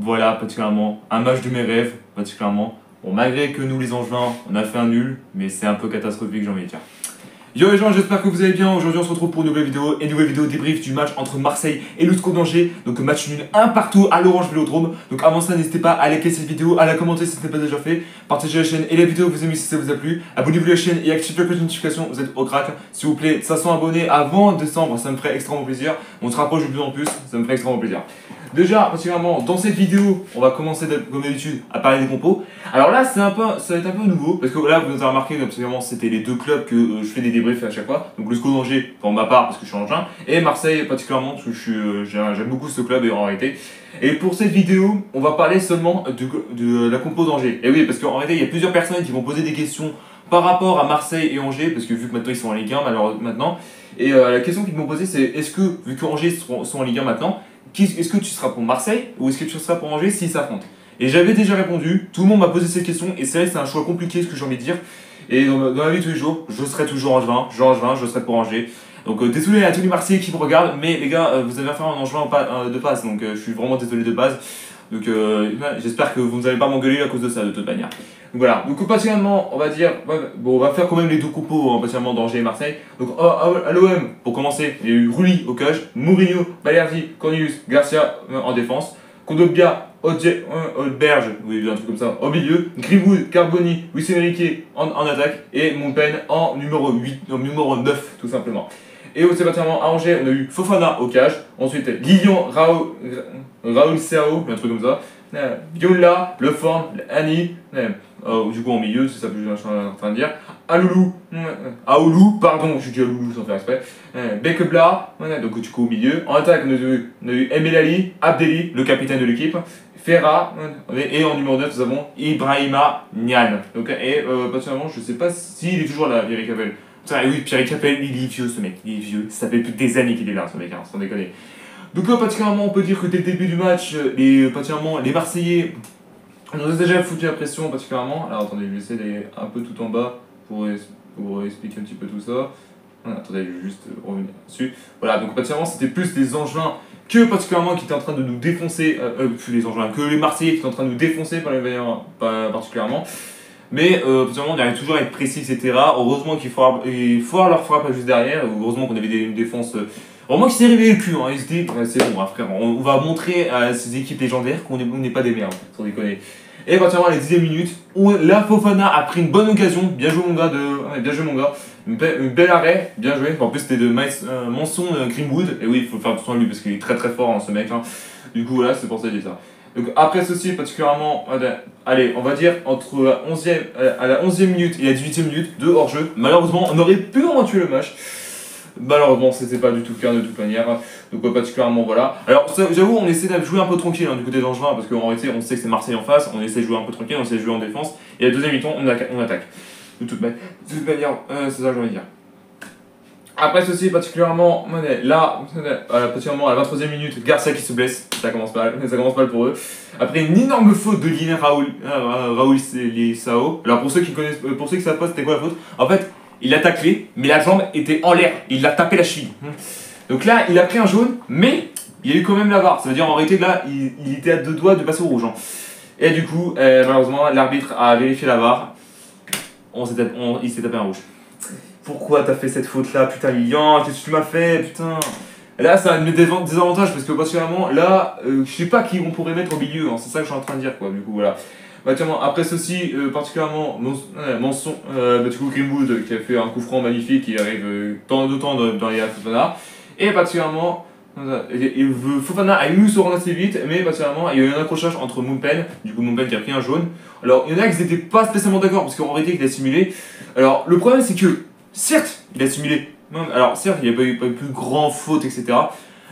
Voilà, particulièrement, un match de mes rêves, particulièrement. Bon, malgré que nous, les Angevins, on a fait un nul, mais c'est un peu catastrophique, j'ai envie de dire. Yo les gens, j'espère que vous allez bien. Aujourd'hui, on se retrouve pour une nouvelle vidéo débrief du match entre Marseille et l'Outco d'Angers. Donc, match nul 1 partout à l'Orange Vélodrome. Donc, avant ça, n'hésitez pas à liker cette vidéo, à la commenter si ce n'est pas déjà fait. Partagez la chaîne et la vidéo, vous aimez si ça vous a plu. Abonnez-vous à la chaîne et activez la cloche de notification. Vous êtes au crack. S'il vous plaît, 500 abonnés avant décembre, ça me ferait extrêmement plaisir. On se rapproche de plus en plus, ça me ferait extrêmement plaisir. Déjà, particulièrement dans cette vidéo, on va commencer comme d'habitude à parler des compos. Alors là, ça va être un peu nouveau parce que là, vous avez remarqué que particulièrement c'était les deux clubs que je fais des débriefs à chaque fois. Donc le SCO d'Angers pour ma part parce que je suis angevin et Marseille particulièrement parce que j'aime beaucoup ce club et en réalité. Et pour cette vidéo, on va parler seulement de la compo d'Angers. Et oui, parce qu'en réalité, il y a plusieurs personnes qui vont poser des questions par rapport à Marseille et Angers parce que vu que maintenant ils sont en Ligue 1 maintenant. Et la question qu'ils m'ont posée c'est est-ce que vu que Angers sont en Ligue 1 maintenant, est-ce que tu seras pour Marseille ou est-ce que tu seras pour Angers s'ils s'affrontent? Et j'avais déjà répondu, tout le monde m'a posé cette question et c'est vrai que c'est un choix compliqué ce que j'ai envie de dire. Et dans la vie de tous les jours, je serai toujours angevin, je serai pour Angers. Donc désolé à tous les Marseillais qui me regardent, mais les gars, vous avez affaire à un angevin de base, donc je suis vraiment désolé de base. Donc j'espère que vous n'allez pas m'engueuler à cause de ça de toute manière. Donc voilà, donc particulièrement on va dire, bon on va faire quand même les deux compos, particulièrement d'Angers et Marseille. Donc à l'OM, pour commencer, il y a eu Rulli au cage, Mourinho, Balerdi, Cornelius, Garcia en défense, Kondogbia, Odberge, oui un truc comme ça, au milieu, Greenwood, Carboni, Luis Enrique en attaque, et Montpen en numéro 8, numéro 9 tout simplement. Et au particulièrement à Angers, on a eu Fofana au cage, ensuite Lilian, Raoul Serrao, un truc comme ça, Viola, Leforne, Annie, du coup en milieu, c'est ça que je suis en train de dire, Aoulou, pardon, je dis Aloulou sans faire exprès, Bekebla, donc du coup au milieu, en attaque on a eu Emelali, Abdelli, le capitaine de l'équipe, Ferra, et en numéro 9 nous avons Ibrahima Niane. Donc, et personnellement, je sais pas s'il est toujours là, Pierre Capel. Oui, Pierre Capel, il est vieux ce mec, il est vieux, ça fait plus des années qu'il est là ce mec, hein, sans déconner. Donc là, particulièrement, on peut dire que dès le début du match, les Marseillais, on nous a déjà foutu la pression particulièrement. Alors attendez, je vais essayer d'aller un peu tout en bas pour expliquer un petit peu tout ça. Attendez, je vais juste revenir dessus. Voilà, donc particulièrement, c'était plus les Angevins que particulièrement qui étaient en train de nous défoncer, plus les Angevins, que les Marseillais qui étaient en train de nous défoncer particulièrement. Mais particulièrement, on arrive toujours à être précis, etc. Heureusement qu'il faut leur frappe juste derrière. Heureusement qu'on avait une défense. Vraiment qui s'est réveillé le cul, hein. Ils se disent, c'est bon, hein, frère, on va montrer à ces équipes légendaires qu'on n'est pas des merdes, sans déconner. Et particulièrement à la 10e minute, la Fofana a pris une bonne occasion, bien joué mon gars, une belle arrêt, bien joué. En plus c'était de Manson Greenwood, et oui, il faut faire attention à lui parce qu'il est très très fort hein, ce mec. Hein. Du coup voilà, c'est pour ça que j'ai dit ça. Donc après ceci, particulièrement, allez, on va dire entre à la 11e minute et la 18e minute de hors-jeu, malheureusement on aurait pu en tuer le match. Malheureusement, c'était pas du tout le cas de toute manière. Donc, particulièrement, voilà. Alors, j'avoue, on essaie de jouer un peu tranquille hein, du côté d'Angevin parce qu'en réalité, on sait que c'est Marseille en face. On essaie de jouer un peu tranquille, on essaie de jouer en défense. Et la deuxième mi-temps, on attaque. De toute manière, c'est ça que j'ai envie de dire. Après ceci, particulièrement, là, particulièrement à la 23e minute, Garcia qui se blesse. Ça commence mal pour eux. Après une énorme faute de Lilian Raoul Sao. Alors, pour ceux qui savent pas, c'était quoi la faute? En fait, il a taclé, mais la jambe était en l'air. Il a tapé la cheville. Donc là, il a pris un jaune, mais il y a eu quand même la VAR. Ça veut dire en réalité, là, il était à 2 doigts de passer au rouge. Hein. Et du coup, malheureusement, l'arbitre a vérifié la VAR. Il s'est tapé un rouge. Pourquoi t'as fait cette faute-là, putain, Lilian? Qu'est-ce que tu m'as fait, putain? Là, ça a des désavantages parce que particulièrement, là, je sais pas qui on pourrait mettre au milieu. Hein. C'est ça que je suis en train de dire, quoi. Du coup, voilà. Après ceci, particulièrement, du coup Greenwood qui a fait un coup franc magnifique qui arrive tant de temps dans les Fofana. Et particulièrement, Fofana a eu se rendre assez vite, mais particulièrement, il y a eu un accrochage entre Montpen, du coup Montpen qui a pris un jaune. Alors, il y en a qui n'étaient pas spécialement d'accord parce qu'en réalité, il a simulé. Alors, le problème, c'est que, certes, il a simulé. Alors, certes, il n'y a pas eu plus grand faute, etc.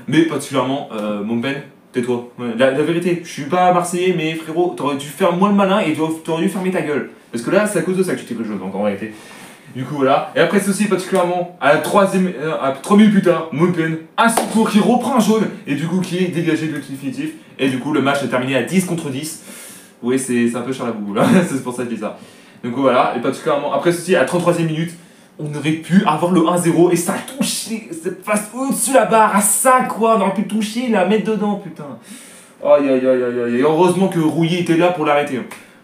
Mais particulièrement, Montpen. Tais-toi. La vérité, je suis pas Marseillais, mais frérot, t'aurais dû faire moins le malin et t'aurais dû fermer ta gueule. Parce que là, c'est à cause de ça que tu t'es pris le jaune, en réalité. Du coup, voilà. Et après ceci, particulièrement, à 3 minutes plus tard, Montpen, à son tour, qui reprend un jaune et du coup, qui est dégagé de définitif. Et du coup, le match est terminé à 10 contre 10. Oui, c'est un peu cher la boubou, là. C'est pour ça que je dis ça. Donc voilà. Et particulièrement, après ceci, à 33e minute, on aurait pu avoir le 1-0 et ça a touché, ça passe au-dessus la barre, à ça quoi, on aurait pu toucher, la mettre dedans, putain. Aïe aïe aïe aïe aïe. Et heureusement que Rouillet était là pour l'arrêter.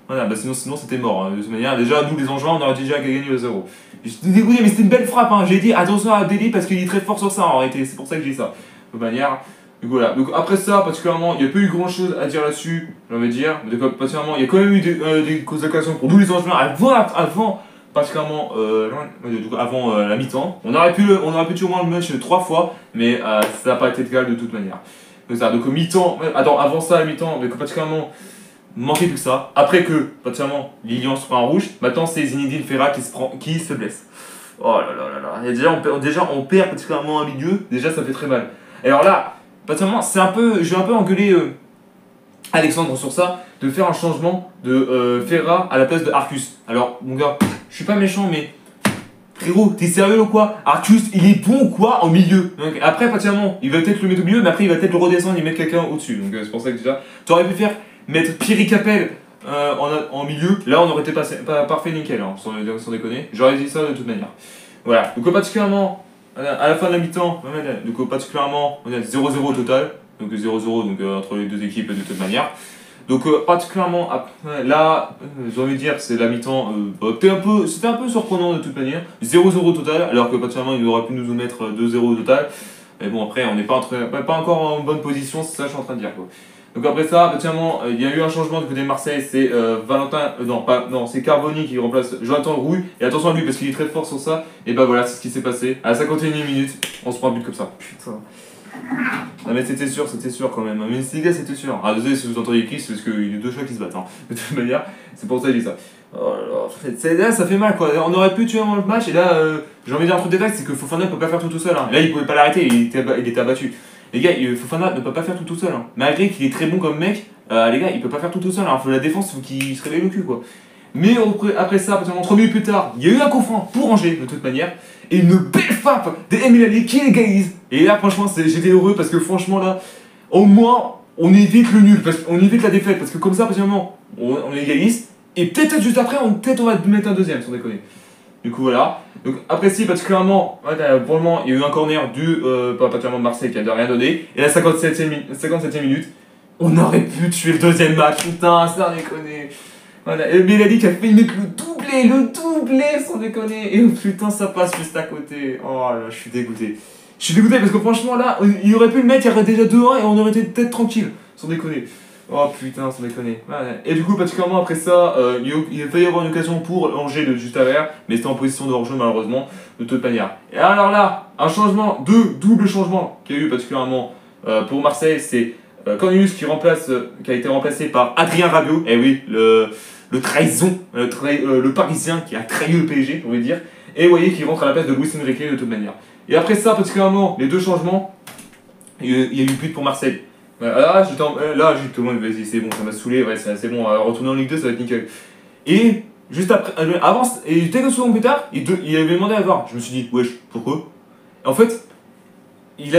Voilà, bah sinon c'était mort. De toute manière, déjà, nous les Angevins, on aurait déjà gagné le 0. J'étais dégoûté, mais c'était une belle frappe. J'ai dit attention à Deli parce qu'il est très fort sur ça en réalité. C'est pour ça que j'ai dit ça. De toute manière. Donc voilà. Donc après ça, particulièrement, il n'y a pas eu grand chose à dire là-dessus, j'ai envie de dire. Particulièrement, il y a quand même eu des occasions pour nous les Angevins avant particulièrement avant la mi-temps. On aurait pu tuer au moins le match 3 fois, mais ça n'a pas été le cas de toute manière. Donc au mi-temps, avant ça, à la mi-temps, particulièrement manquait tout ça. Après que, particulièrement, Lilian se prend en rouge, maintenant c'est Zinedine Ferra qui se blesse. Oh là là là là. Et déjà, on perd particulièrement un milieu, déjà ça fait très mal. Et alors là, particulièrement, je vais un peu engueuler Alexandre sur ça, de faire un changement de Ferra à la place de Arcus. Alors, mon gars, je suis pas méchant, mais frérot, t'es sérieux ou quoi? Arcus, il est bon ou quoi en milieu? Donc, après, particulièrement, il va peut-être le mettre au milieu, mais après, il va peut-être le redescendre et mettre quelqu'un au-dessus. Donc, c'est pour ça que déjà, t'aurais pu mettre Pierre Capel en milieu. Là, on aurait été parfait, nickel, hein, sans déconner. J'aurais dit ça de toute manière. Voilà. Donc, particulièrement, à la fin de la mi-temps, donc particulièrement, on a 0-0 au total. Donc 0-0 entre les deux équipes de toute manière. Donc particulièrement là, j'ai envie de dire, c'est la mi-temps, c'était un peu surprenant de toute manière. 0-0 au total, alors que particulièrement il aurait pu nous mettre 2-0 au total. Mais bon, après on n'est pas encore en bonne position, c'est ça que je suis en train de dire quoi. Donc après ça, particulièrement, il y a eu un changement du côté de Marseille, c'est c'est Carboni qui remplace Jonathan Rouille. Et attention à lui parce qu'il est très fort sur ça. Et bah voilà, c'est ce qui s'est passé. À la 51e minute, on se prend un but comme ça. Putain. Non mais c'était sûr quand même. Mais les gars, c'était sûr. Ah désolé si vous entendez les clics, c'est parce qu'il y a deux chats qui se battent. Hein. De toute manière, c'est pour ça que je dis ça. Oh là là, là ça fait mal quoi. On aurait pu tuer le match et là, j'ai envie de dire un truc détail, c'est que Fofana ne peut pas faire tout seul. Hein. Là, il pouvait pas l'arrêter, il était abattu. Les gars, Fofana ne peut pas faire tout seul. Hein. Malgré qu'il est très bon comme mec, les gars, il peut pas faire tout seul. Hein. Faut la défense, faut qu'il se réveille le cul quoi. Mais après ça, particulièrement 3 minutes plus tard, il y a eu un coup franc pour Angers de toute manière. Et une belle frappe d'Emile Ali qui égalise. Et là, franchement, j'étais heureux parce que franchement, là, au moins, on évite le nul, on évite la défaite. Parce que comme ça, particulièrement, on égalise. Et peut-être juste après, on va mettre un deuxième, sans déconner. Du coup, voilà. Donc, après, si, particulièrement, pour le moment, il y a eu un corner particulièrement de Marseille qui a rien donné. Et la 57e minute, on aurait pu tuer le deuxième match. Putain, ça déconne. Voilà, et Belali qui a fait mettre le doublé, sans déconner. Et oh, putain, ça passe juste à côté. Oh là, je suis dégoûté. Je suis dégoûté parce que franchement, là, il aurait pu le mettre, il y aurait déjà 2-1 et on aurait été peut-être tranquille, sans déconner. Oh putain, sans déconner. Voilà. Et du coup, particulièrement après ça, il a failli avoir une occasion pour Angers de juste derrière, mais c'était en position de hors-jeu malheureusement, de toute manière. Et alors là, deux doubles changements qu'il y a eu particulièrement pour Marseille, c'est Cornelius qui a été remplacé par Adrien Rabiot. Et oui, le trahison, le Parisien qui a trahi le PSG, on va dire. Et vous voyez qui rentre à la place de Luis Enrique de toute manière. Et après ça, particulièrement, les deux changements, il y a eu but pour Marseille. Là, j'étais en mode, vas-y, c'est bon, ça m'a saoulé, ouais, c'est bon, retourner en Ligue 2, ça va être nickel. Et juste après, et quelques secondes plus tard, il avait demandé à voir. Je me suis dit, wesh, pourquoi? En fait, quand il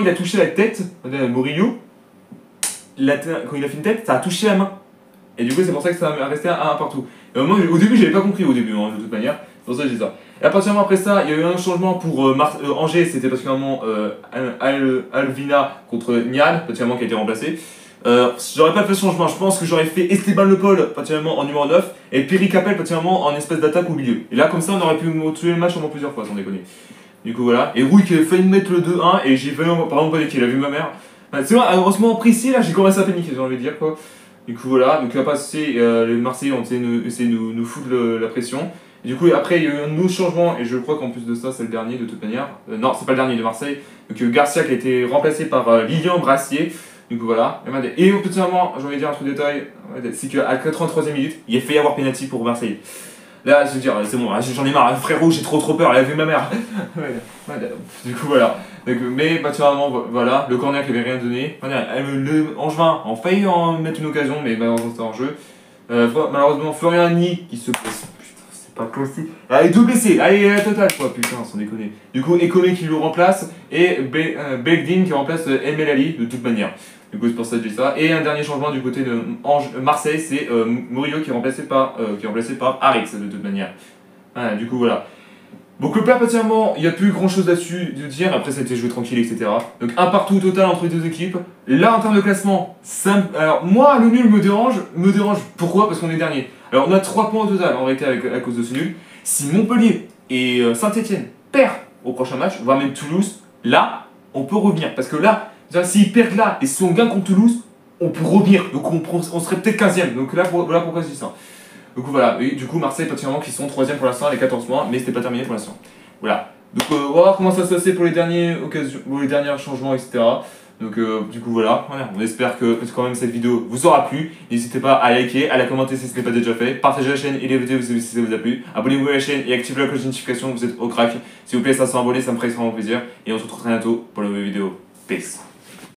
a touché la tête, Murillo, quand il a fait une tête, ça a touché la main. Et du coup, c'est pour ça que ça a resté un partout. Et moi, au début, j'avais pas compris de toute manière. C'est pour ça que j'ai dit ça. Et à partir après ça, il y a eu un changement pour Angers, c'était particulièrement Alvina contre Nial, particulièrement qui a été remplacé. J'aurais pas fait ce changement, je pense que j'aurais fait Esteban Le Paul, particulièrement en numéro 9, et Pierre Capel, particulièrement en espèce d'attaque au milieu. Et là, comme ça, on aurait pu tuer le match en plusieurs fois, sans déconner. Du coup, voilà. Et Rouille qui a failli mettre le 2-1, et j'ai failli, par exemple, il a vu ma mère. C'est vrai, heureusement précis, là, j'ai commencé à paniquer, j'ai envie de dire quoi. Du coup, voilà. Donc, là, les Marseillais ont essayé de nous foutre la pression. Et du coup, après, il y a eu un autre changement, et je crois qu'en plus de ça, c'est le dernier de toute manière. Non, c'est pas le dernier de Marseille. Donc, Garcia qui a été remplacé par Lilian Brassier. Du coup, voilà. Et au petit moment, j'ai envie de dire un truc détail, c'est qu'à la 83e minute, il a failli y avoir pénalty pour Marseille. Là, je veux dire, c'est bon, j'en ai marre, frérot, j'ai trop peur, elle a vu ma mère. Du coup, voilà. Donc, mais, particulièrement, voilà, le corner qui avait rien donné. Le Angevin a failli en mettre une occasion, mais malheureusement, c'était en jeu. Malheureusement, Florian Agny qui se blesse. Putain, c'est pas possible. Allez, deux blessés, allez, total, quoi, putain, sans déconner. Du coup, Ekone qui le remplace et Begdin qui remplace Emel Ali de toute manière. Du coup, c'est pour ça que je dis ça. Et un dernier changement du côté de Marseille, c'est Murillo qui est remplacé par Arix de toute manière. Voilà, du coup, voilà. Donc le plat patiemment, il n'y a plus grand chose là-dessus de dire, après ça a été joué tranquille, etc. Donc un partout total entre les deux équipes. Là en termes de classement, alors moi le nul me dérange, pourquoi? Parce qu'on est dernier. Alors on a 3 points au total en réalité à cause de ce nul. Si Montpellier et Saint-Etienne perdent au prochain match, voire même Toulouse, là on peut revenir. Parce que là, s'ils perdent là et si on gagne contre Toulouse, on peut revenir. Donc on serait peut-être 15ème. Donc là, voilà pourquoi je dis ça. Donc voilà, et du coup Marseille patiemment qui sont 3ème pour l'instant, les 14 points, mais c'était pas terminé pour l'instant. Voilà. Donc on va voir comment ça se passait pour les derniers changements, etc. Donc du coup voilà, on espère que quand même cette vidéo vous aura plu. N'hésitez pas à liker, à la commenter si ce n'est pas déjà fait. Partagez la chaîne et les vidéos si ça vous a plu. Abonnez-vous à la chaîne et activez la cloche de notification, vous êtes au crack. S'il vous plaît, 500 abonnés, ça me ferait extrêmement plaisir. Et on se retrouve très bientôt pour une nouvelle vidéo. Peace.